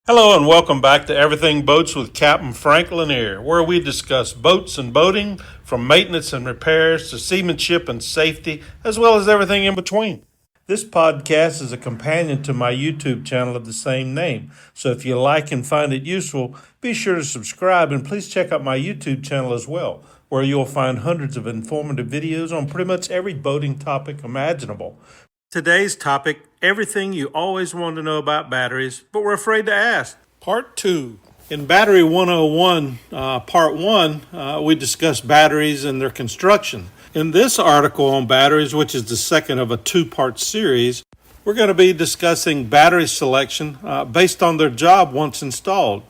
Hello and welcome back to Everything Boats with Captain Frank Lanier, where we discuss boats and boating, from maintenance and repairs to seamanship and safety, as well as everything in between. This podcast is a companion to my YouTube channel of the same name, so if you like and find it useful, be sure to subscribe and please check out my YouTube channel as well, where you'll find hundreds of informative videos on pretty much every boating topic imaginable. Today's topic, everything you always wanted to know about batteries, but were afraid to ask. Part 2. In Battery 101, Part 1, we discussed batteries and their construction. In this article on batteries, which is the second of a two-part series, we're going to be discussing battery selection based on their job once installed.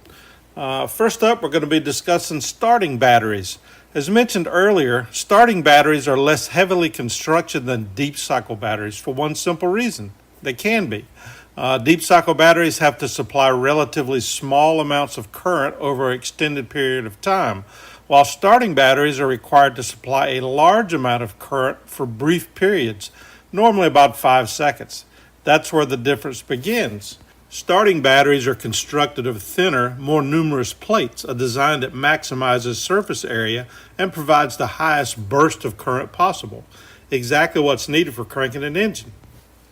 First up, we're going to be discussing starting batteries. As mentioned earlier, starting batteries are less heavily constructed than deep cycle batteries for one simple reason. They can be. Deep cycle batteries have to supply relatively small amounts of current over an extended period of time, while starting batteries are required to supply a large amount of current for brief periods, normally about 5 seconds. That's where the difference begins. Starting batteries are constructed of thinner, more numerous plates, a design that maximizes surface area and provides the highest burst of current possible, exactly what's needed for cranking an engine.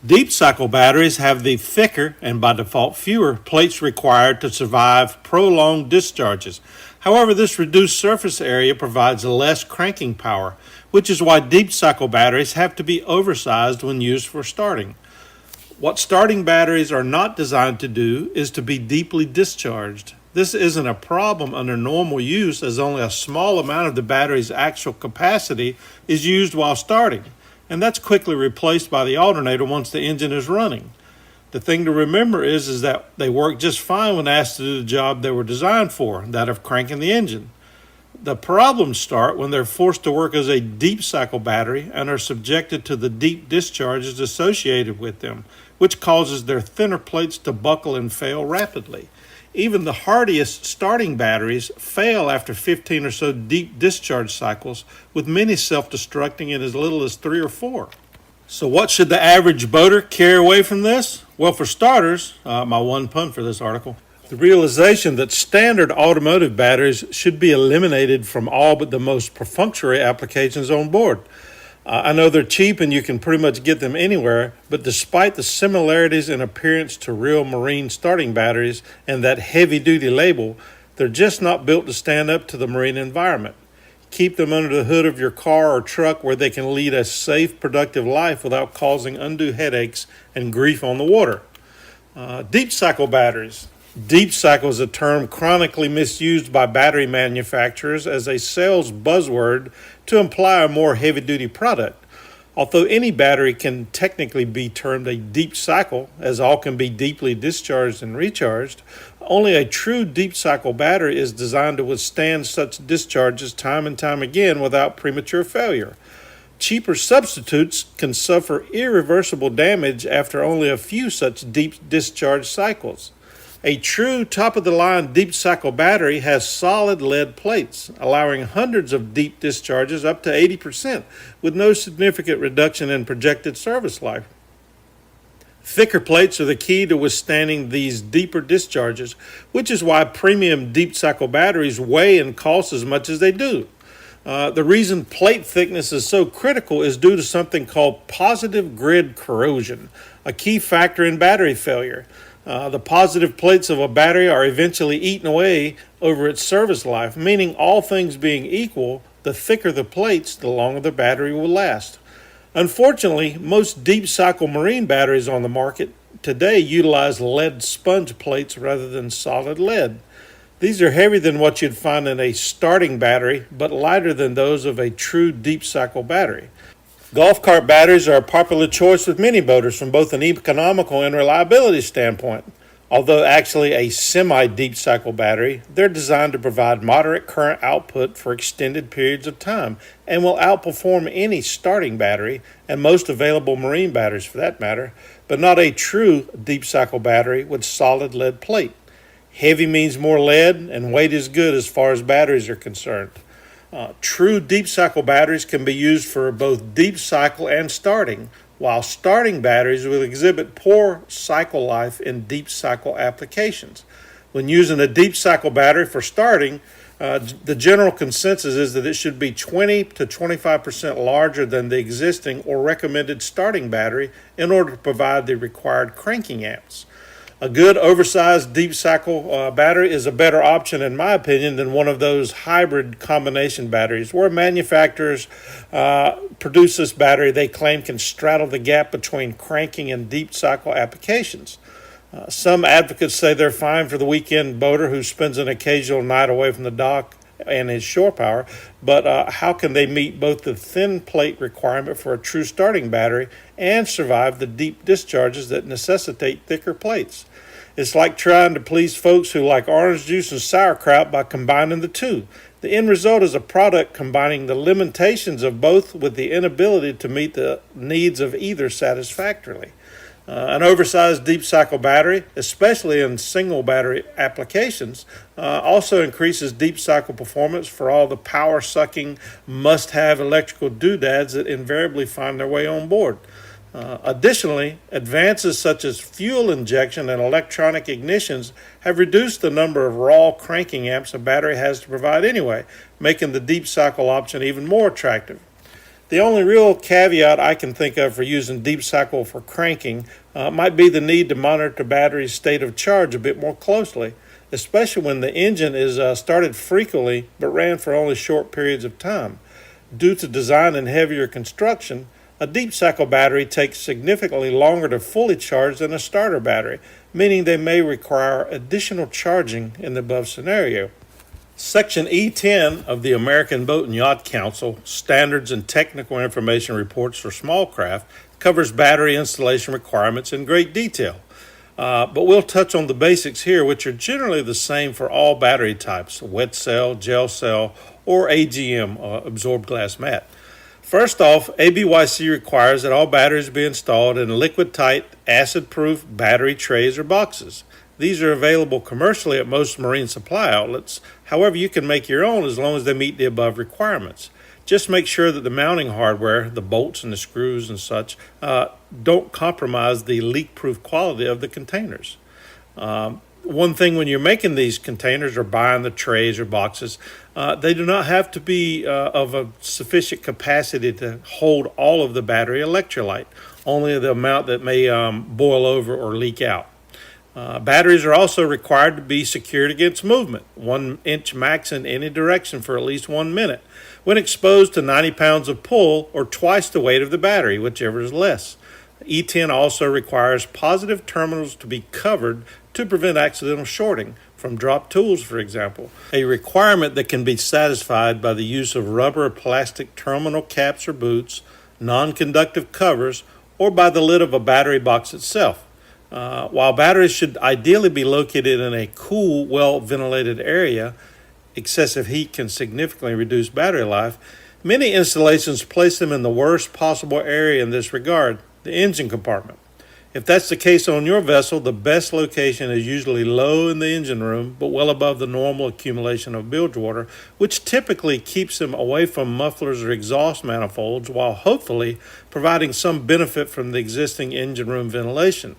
Deep cycle batteries have the thicker, and by default fewer, plates required to survive prolonged discharges. However, this reduced surface area provides less cranking power, which is why deep cycle batteries have to be oversized when used for starting. What starting batteries are not designed to do is to be deeply discharged. This isn't a problem under normal use, as only a small amount of the battery's actual capacity is used while starting, and that's quickly replaced by the alternator once the engine is running. The thing to remember is that they work just fine when asked to do the job they were designed for, that of cranking the engine. The problems start when they're forced to work as a deep cycle battery and are subjected to the deep discharges associated with them, which causes their thinner plates to buckle and fail rapidly. Even the hardiest starting batteries fail after 15 or so deep discharge cycles, with many self-destructing in as little as 3 or 4. So what should the average boater carry away from this? Well, for starters, my one pun for this article, the realization that standard automotive batteries should be eliminated from all but the most perfunctory applications on board. I know they're cheap and you can pretty much get them anywhere, but despite the similarities in appearance to real marine starting batteries and that heavy-duty label, they're just not built to stand up to the marine environment. Keep them under the hood of your car or truck where they can lead a safe, productive life without causing undue headaches and grief on the water. Deep cycle batteries. Deep cycle is a term chronically misused by battery manufacturers as a sales buzzword to imply a more heavy-duty product. Although any battery can technically be termed a deep cycle, as all can be deeply discharged and recharged, only a true deep cycle battery is designed to withstand such discharges time and time again without premature failure. Cheaper substitutes can suffer irreversible damage after only a few such deep discharge cycles. A true top-of-the-line deep cycle battery has solid lead plates, allowing hundreds of deep discharges up to 80% with no significant reduction in projected service life. Thicker plates are the key to withstanding these deeper discharges, which is why premium deep cycle batteries weigh and cost as much as they do. The reason plate thickness is so critical is due to something called positive grid corrosion, a key factor in battery failure. The positive plates of a battery are eventually eaten away over its service life, meaning all things being equal, the thicker the plates, the longer the battery will last. Unfortunately, most deep cycle marine batteries on the market today utilize lead sponge plates rather than solid lead. These are heavier than what you'd find in a starting battery, but lighter than those of a true deep cycle battery. Golf cart batteries are a popular choice with many boaters from both an economical and reliability standpoint. Although actually a semi-deep cycle battery, they're designed to provide moderate current output for extended periods of time and will outperform any starting battery and most available marine batteries for that matter, but not a true deep cycle battery with solid lead plate. Heavy means more lead, and weight is good as far as batteries are concerned. True deep cycle batteries can be used for both deep cycle and starting, while starting batteries will exhibit poor cycle life in deep cycle applications. When using a deep cycle battery for starting, the general consensus is that it should be 20 to 25% larger than the existing or recommended starting battery in order to provide the required cranking amps. A good oversized deep cycle battery is a better option, in my opinion, than one of those hybrid combination batteries where manufacturers produce this battery they claim can straddle the gap between cranking and deep cycle applications. Some advocates say they're fine for the weekend boater who spends an occasional night away from the dock and his shore power, but how can they meet both the thin plate requirement for a true starting battery and survive the deep discharges that necessitate thicker plates? It's like trying to please folks who like orange juice and sauerkraut by combining the two. The end result is a product combining the limitations of both with the inability to meet the needs of either satisfactorily. An oversized deep cycle battery, especially in single battery applications, also increases deep cycle performance for all the power sucking must have electrical doodads that invariably find their way on board. Additionally, advances such as fuel injection and electronic ignitions have reduced the number of raw cranking amps a battery has to provide anyway, making the deep cycle option even more attractive. The only real caveat I can think of for using deep cycle for cranking might be the need to monitor the battery's state of charge a bit more closely, especially when the engine is started frequently but ran for only short periods of time. Due to design and heavier construction, a deep cycle battery takes significantly longer to fully charge than a starter battery, meaning they may require additional charging in the above scenario. Section E10 of the American Boat and Yacht Council, Standards and Technical Information Reports for Small Craft, covers battery installation requirements in great detail. But we'll touch on the basics here, which are generally the same for all battery types, wet cell, gel cell, or AGM, absorbed glass mat. First off, ABYC requires that all batteries be installed in liquid-tight, acid-proof battery trays or boxes. These are available commercially at most marine supply outlets. However, you can make your own as long as they meet the above requirements. Just make sure that the mounting hardware, the bolts and the screws and such, don't compromise the leak-proof quality of the containers. One thing when you're making these containers or buying the trays or boxes, they do not have to be of a sufficient capacity to hold all of the battery electrolyte, only the amount that may boil over or leak out. Batteries are also required to be secured against movement, 1 inch max in any direction for at least 1 minute, when exposed to 90 pounds of pull or twice the weight of the battery, whichever is less. E10 also requires positive terminals to be covered to prevent accidental shorting from dropped tools, for example, a requirement that can be satisfied by the use of rubber or plastic terminal caps or boots, non-conductive covers, or by the lid of a battery box itself. While batteries should ideally be located in a cool, well-ventilated area, excessive heat can significantly reduce battery life. Many installations place them in the worst possible area in this regard, the engine compartment. If that's the case on your vessel, the best location is usually low in the engine room, but well above the normal accumulation of bilge water, which typically keeps them away from mufflers or exhaust manifolds, while hopefully providing some benefit from the existing engine room ventilation.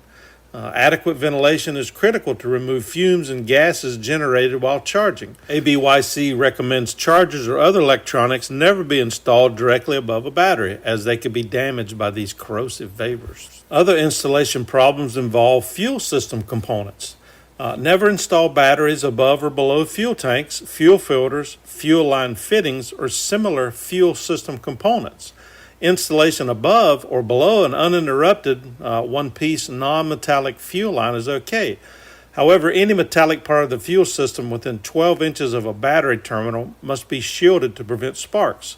Adequate ventilation is critical to remove fumes and gases generated while charging. ABYC recommends chargers or other electronics never be installed directly above a battery, as they could be damaged by these corrosive vapors. Other installation problems involve fuel system components. Never install batteries above or below fuel tanks, fuel filters, fuel line fittings, or similar fuel system components. Installation above or below an uninterrupted one-piece non-metallic fuel line is okay. However, any metallic part of the fuel system within 12 inches of a battery terminal must be shielded to prevent sparks.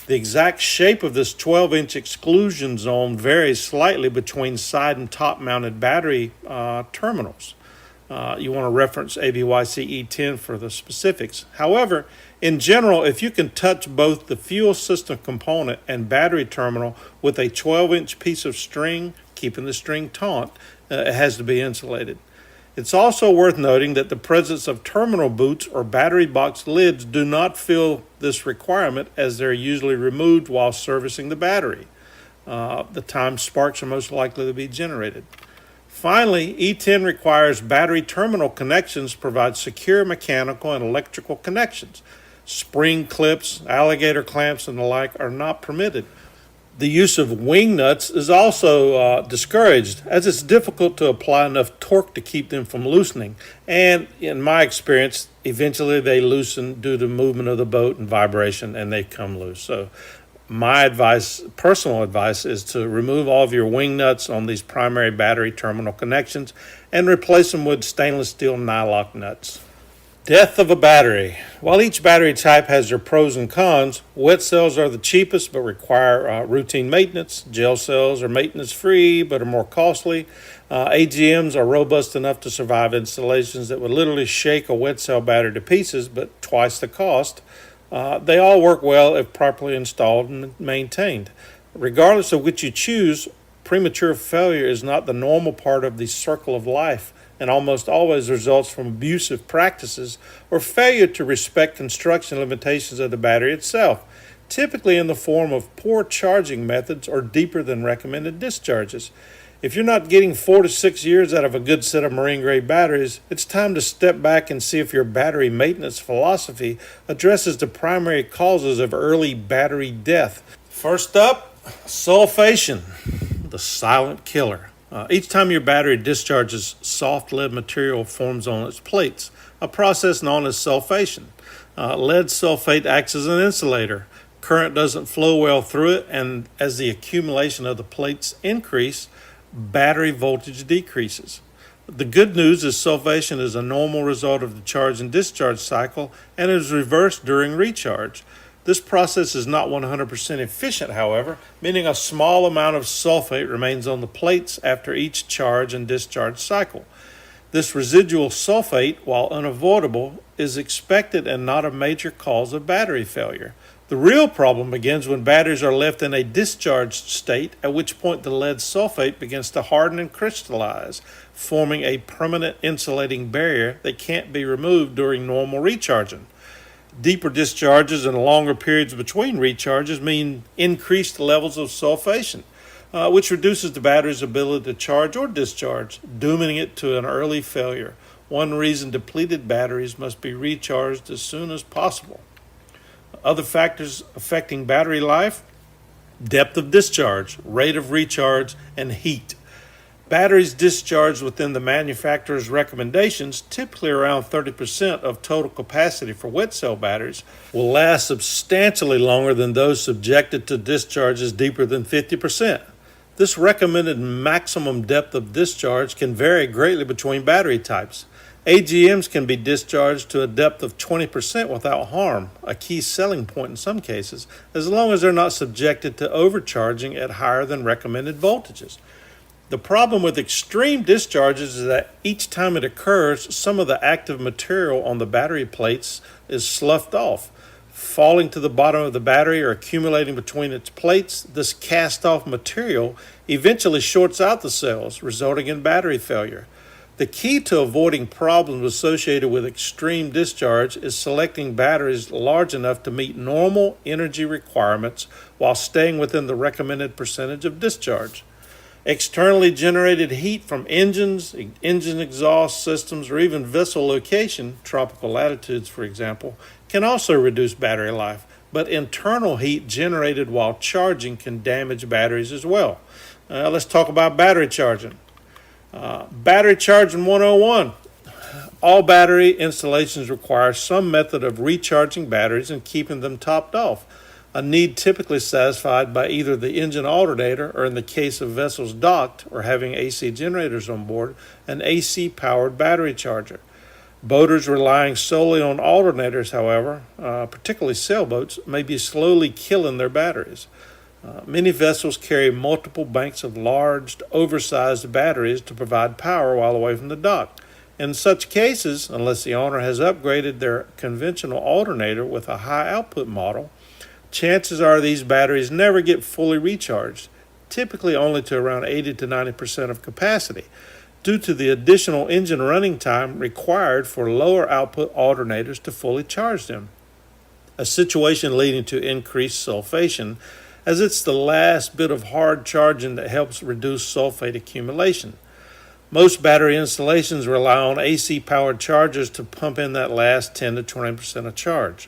The exact shape of this 12-inch exclusion zone varies slightly between side and top-mounted battery terminals. You want to reference ABYC E10 for the specifics. However, in general, if you can touch both the fuel system component and battery terminal with a 12-inch piece of string, keeping the string taut, it has to be insulated. It's also worth noting that the presence of terminal boots or battery box lids do not fill this requirement, as they're usually removed while servicing the battery, the time sparks are most likely to be generated. Finally, E10 requires battery terminal connections to provide secure mechanical and electrical connections. Spring clips, alligator clamps, and the like are not permitted. The use of wing nuts is also discouraged, as it's difficult to apply enough torque to keep them from loosening. And in my experience, eventually they loosen due to movement of the boat and vibration, and they come loose. So my advice, personal advice, is to remove all of your wing nuts on these primary battery terminal connections and replace them with stainless steel nylock nuts. Death of a battery. While each battery type has their pros and cons, wet cells are the cheapest but require routine maintenance. Gel cells are maintenance free but are more costly. AGMs are robust enough to survive installations that would literally shake a wet cell battery to pieces, but twice the cost. They all work well if properly installed and maintained. Regardless of which you choose, premature failure is not the normal part of the circle of life, and almost always results from abusive practices or failure to respect construction limitations of the battery itself, typically in the form of poor charging methods or deeper than recommended discharges. If you're not getting 4 to 6 years out of a good set of marine-grade batteries, it's time to step back and see if your battery maintenance philosophy addresses the primary causes of early battery death. First up, sulfation, the silent killer. Each time your battery discharges, soft lead material forms on its plates, a process known as sulfation. Lead sulfate acts as an insulator. Current doesn't flow well through it, and as the accumulation of the plates increase, battery voltage decreases. The good news is sulfation is a normal result of the charge and discharge cycle and is reversed during recharge. This process is not 100% efficient, however, meaning a small amount of sulfate remains on the plates after each charge and discharge cycle. This residual sulfate, while unavoidable, is expected and not a major cause of battery failure. The real problem begins when batteries are left in a discharged state, at which point the lead sulfate begins to harden and crystallize, forming a permanent insulating barrier that can't be removed during normal recharging. Deeper discharges and longer periods between recharges mean increased levels of sulfation, which reduces the battery's ability to charge or discharge, dooming it to an early failure. One reason depleted batteries must be recharged as soon as possible. Other factors affecting battery life: depth of discharge, rate of recharge, and heat. Batteries discharged within the manufacturer's recommendations, typically around 30% of total capacity for wet cell batteries, will last substantially longer than those subjected to discharges deeper than 50%. This recommended maximum depth of discharge can vary greatly between battery types. AGMs can be discharged to a depth of 20% without harm, a key selling point in some cases, as long as they're not subjected to overcharging at higher than recommended voltages. The problem with extreme discharges is that each time it occurs, some of the active material on the battery plates is sloughed off, falling to the bottom of the battery or accumulating between its plates. This cast-off material eventually shorts out the cells, resulting in battery failure. The key to avoiding problems associated with extreme discharge is selecting batteries large enough to meet normal energy requirements while staying within the recommended percentage of discharge. Externally generated heat from engines, engine exhaust systems, or even vessel location, tropical latitudes for example, can also reduce battery life, but internal heat generated while charging can damage batteries as well. Let's talk about battery charging. Battery charging 101. All battery installations require some method of recharging batteries and keeping them topped off, a need typically satisfied by either the engine alternator or, in the case of vessels docked or having AC generators on board, an AC-powered battery charger. Boaters relying solely on alternators, however, particularly sailboats, may be slowly killing their batteries. Many vessels carry multiple banks of large, oversized batteries to provide power while away from the dock. In such cases, unless the owner has upgraded their conventional alternator with a high output model, chances are these batteries never get fully recharged, typically only to around 80 to 90% of capacity, due to the additional engine running time required for lower output alternators to fully charge them. A situation leading to increased sulfation, as it's the last bit of hard charging that helps reduce sulfate accumulation. Most battery installations rely on AC-powered chargers to pump in that last 10 to 20% of charge.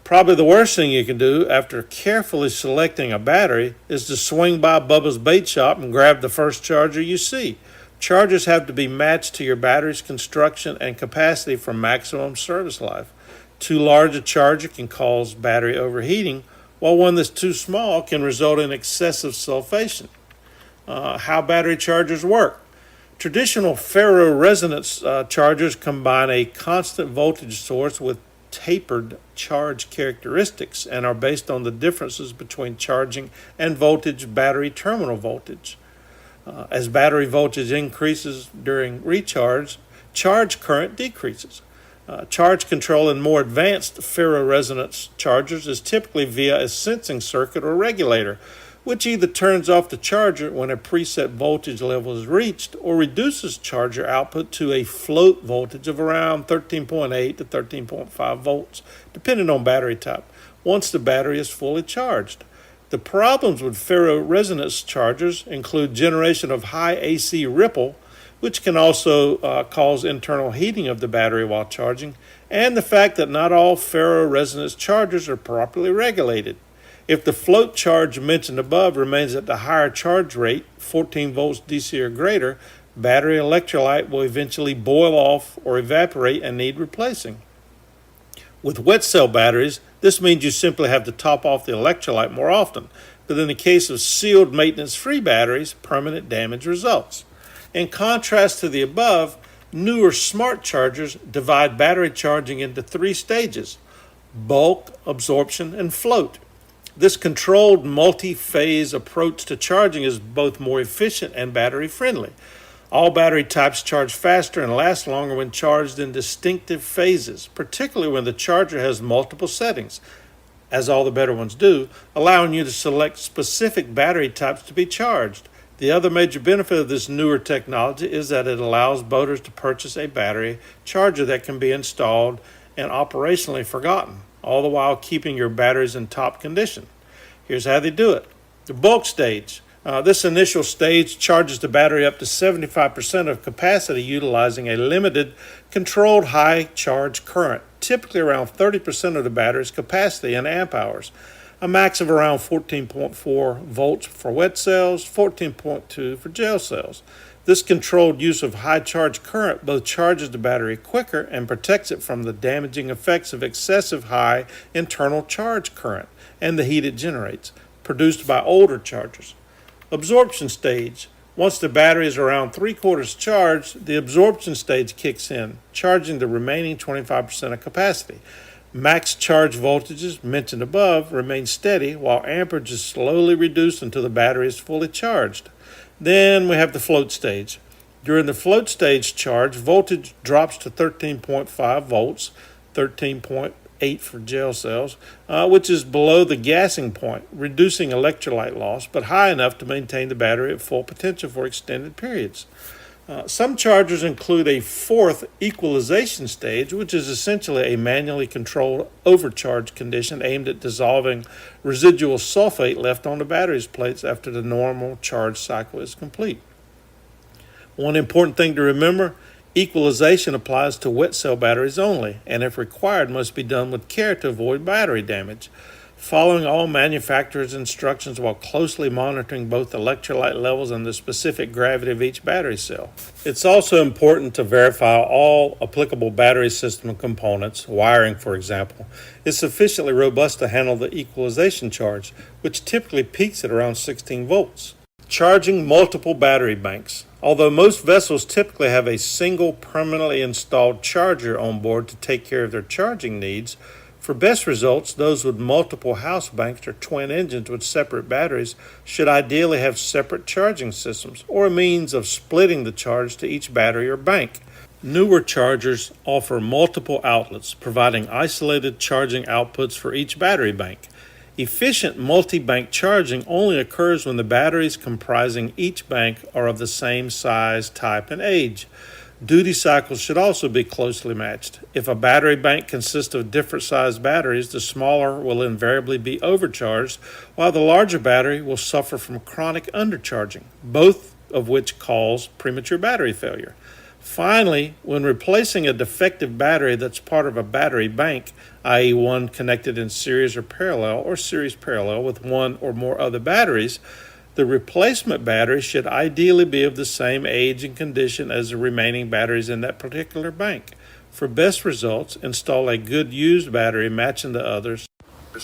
Probably the worst thing you can do after carefully selecting a battery is to swing by Bubba's bait shop and grab the first charger you see. Chargers have to be matched to your battery's construction and capacity for maximum service life. Too large a charger can cause battery overheating, while one that's too small can result in excessive sulfation. How battery chargers work. Traditional ferroresonance chargers combine a constant voltage source with tapered charge characteristics and are based on the differences between charging and voltage battery terminal voltage. As battery voltage increases during recharge, charge current decreases. Charge control in more advanced ferroresonance chargers is typically via a sensing circuit or regulator, which either turns off the charger when a preset voltage level is reached or reduces charger output to a float voltage of around 13.8 to 13.5 volts, depending on battery type, once the battery is fully charged. The problems with ferroresonance chargers include generation of high AC ripple, which can also cause internal heating of the battery while charging, and the fact that not all ferroresonance chargers are properly regulated. If the float charge mentioned above remains at the higher charge rate, 14 volts DC or greater, battery electrolyte will eventually boil off or evaporate and need replacing. With wet cell batteries, this means you simply have to top off the electrolyte more often, but in the case of sealed maintenance-free batteries, permanent damage results. In contrast to the above, newer smart chargers divide battery charging into 3 stages: bulk, absorption, and float. This controlled multi-phase approach to charging is both more efficient and battery-friendly. All battery types charge faster and last longer when charged in distinctive phases, particularly when the charger has multiple settings, as all the better ones do, allowing you to select specific battery types to be charged. The other major benefit of this newer technology is that it allows boaters to purchase a battery charger that can be installed and operationally forgotten, all the while keeping your batteries in top condition. Here's how they do it. The bulk stage. This initial stage charges the battery up to 75% of capacity utilizing a limited, controlled high charge current, typically around 30% of the battery's capacity in amp hours. A max of around 14.4 volts for wet cells, 14.2 for gel cells. This controlled use of high charge current both charges the battery quicker and protects it from the damaging effects of excessive high internal charge current and the heat it generates, produced by older chargers. Absorption stage. Once the battery is around 3/4 charged, the absorption stage kicks in, charging the remaining 25% of capacity. Max charge voltages, mentioned above, remain steady while amperage is slowly reduced until the battery is fully charged. Then we have the float stage. During the float stage charge, voltage drops to 13.5 volts, 13.8 for gel cells, which is below the gassing point, reducing electrolyte loss, but high enough to maintain the battery at full potential for extended periods. Some chargers include a 4th equalization stage, which is essentially a manually controlled overcharge condition aimed at dissolving residual sulfate left on the battery's plates after the normal charge cycle is complete. One important thing to remember, equalization applies to wet cell batteries only, and if required must be done with care to avoid battery damage. Following all manufacturer's instructions while closely monitoring both electrolyte levels and the specific gravity of each battery cell. It's also important to verify all applicable battery system components, wiring for example, is sufficiently robust to handle the equalization charge, which typically peaks at around 16 volts. Charging multiple battery banks. Although most vessels typically have a single permanently installed charger on board to take care of their charging needs, for best results, those with multiple house banks or twin engines with separate batteries should ideally have separate charging systems or a means of splitting the charge to each battery or bank. Newer chargers offer multiple outlets, providing isolated charging outputs for each battery bank. Efficient multi-bank charging only occurs when the batteries comprising each bank are of the same size, type, and age. Duty cycles should also be closely matched. If a battery bank consists of different sized batteries, the smaller will invariably be overcharged, while the larger battery will suffer from chronic undercharging. Both of which cause premature battery failure. Finally, when replacing a defective battery that's part of a battery bank, i.e., one connected in series or series parallel with one or more other batteries, the replacement battery should ideally be of the same age and condition as the remaining batteries in that particular bank. For best results, install a good used battery matching the others,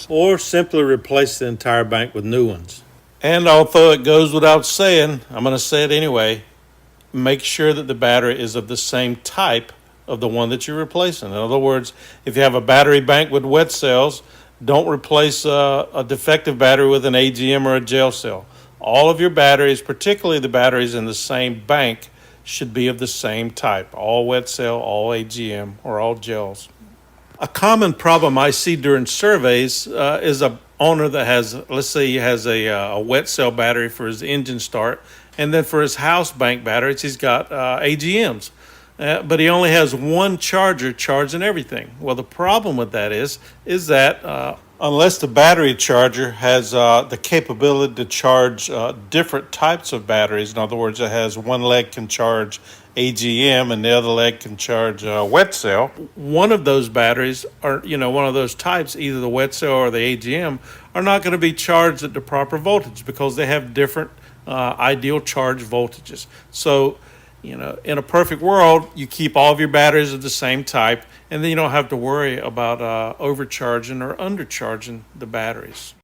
or simply replace the entire bank with new ones. And although it goes without saying, I'm going to say it anyway, make sure that the battery is of the same type of the one that you're replacing. In other words, if you have a battery bank with wet cells, don't replace a defective battery with an AGM or a gel cell. All of your batteries, particularly the batteries in the same bank, should be of the same type. All wet cell, all AGM, or all gels. A common problem I see during surveys is a owner that has, let's say he has a wet cell battery for his engine start, and then for his house bank batteries, he's got AGMs. But he only has one charger charging everything. Well, the problem with that is that unless the battery charger has the capability to charge different types of batteries, in other words, it has one leg can charge AGM and the other leg can charge wet cell. One of those batteries, or one of those types, either the wet cell or the AGM, are not going to be charged at the proper voltage because they have different ideal charge voltages. So, in a perfect world, you keep all of your batteries of the same type, and then you don't have to worry about overcharging or undercharging the batteries.